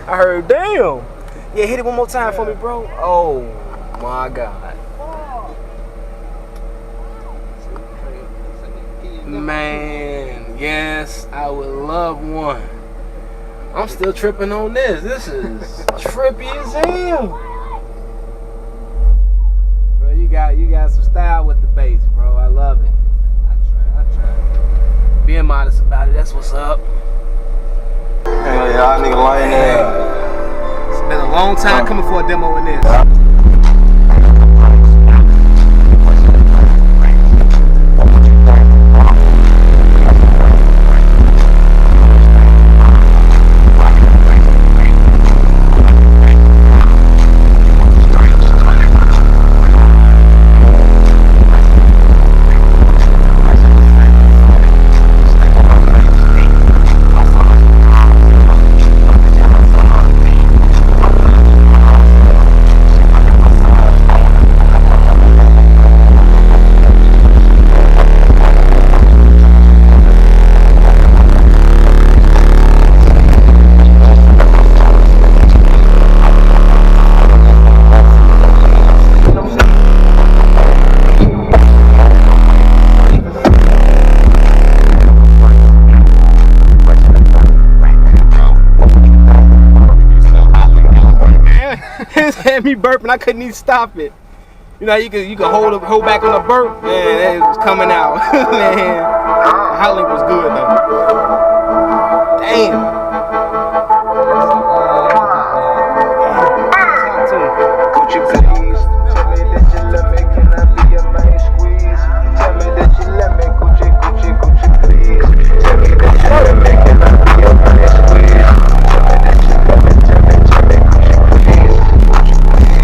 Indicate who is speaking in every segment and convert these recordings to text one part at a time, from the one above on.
Speaker 1: I heard, damn. Yeah, hit it one more time for me, bro. Oh my God. Man, yes, I would love one. I'm still tripping on this. This is trippy as hell. Bro, you got some style with the bass, bro. I love it. I try. Being modest about it, that's what's up.
Speaker 2: Hell yeah, y'all nigga lying there.
Speaker 1: It's been a long time coming for a demo in this. Had me burping, I couldn't even stop it. You know, you could hold back on the burp, man, it was coming out. Man, the howling was good though. Damn.
Speaker 2: Could you please tell me that you love me? Can I be your main squeeze? Tell me that you love me, could you please? Tell me that you love me, can I be your main squeeze? Tell me that you love me, tell me, could you please?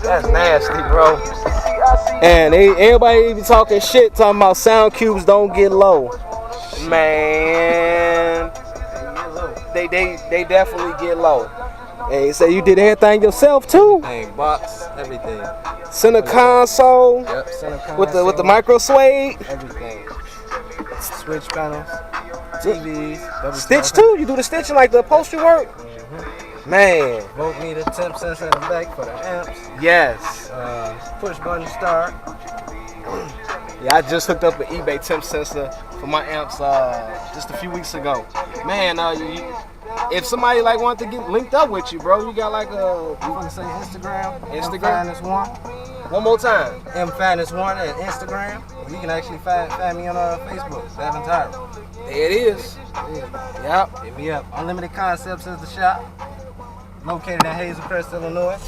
Speaker 1: That's nasty, bro. And everybody be talking shit, talking about Soundqubes don't get low. Man, they definitely get low. And you say you did everything yourself too.
Speaker 3: Everything, box, everything.
Speaker 1: Center console.
Speaker 3: Yep, center console.
Speaker 1: With the micro suede.
Speaker 3: Everything. Switch panels, TVs.
Speaker 1: Stitch too. You do the stitching like the upholstery work. Man.
Speaker 3: Voltmeter, temp sensor in the back for the amps.
Speaker 1: Yes.
Speaker 3: Push button start.
Speaker 1: Yeah, I just hooked up an eBay temp sensor for my amps just a few weeks ago. Man, if somebody like wanted to get linked up with you, bro, you got like a.
Speaker 3: You want to say Instagram?
Speaker 1: Instagram.
Speaker 3: M-Finest1.
Speaker 1: One more time.
Speaker 3: M-Finest1 at Instagram. You can actually find me on Facebook. Davin Tyra.
Speaker 1: There it is.
Speaker 3: Yeah. Yep. Hit me up. Unlimited Concepts is the shop. Located in Hazelcrest, Illinois.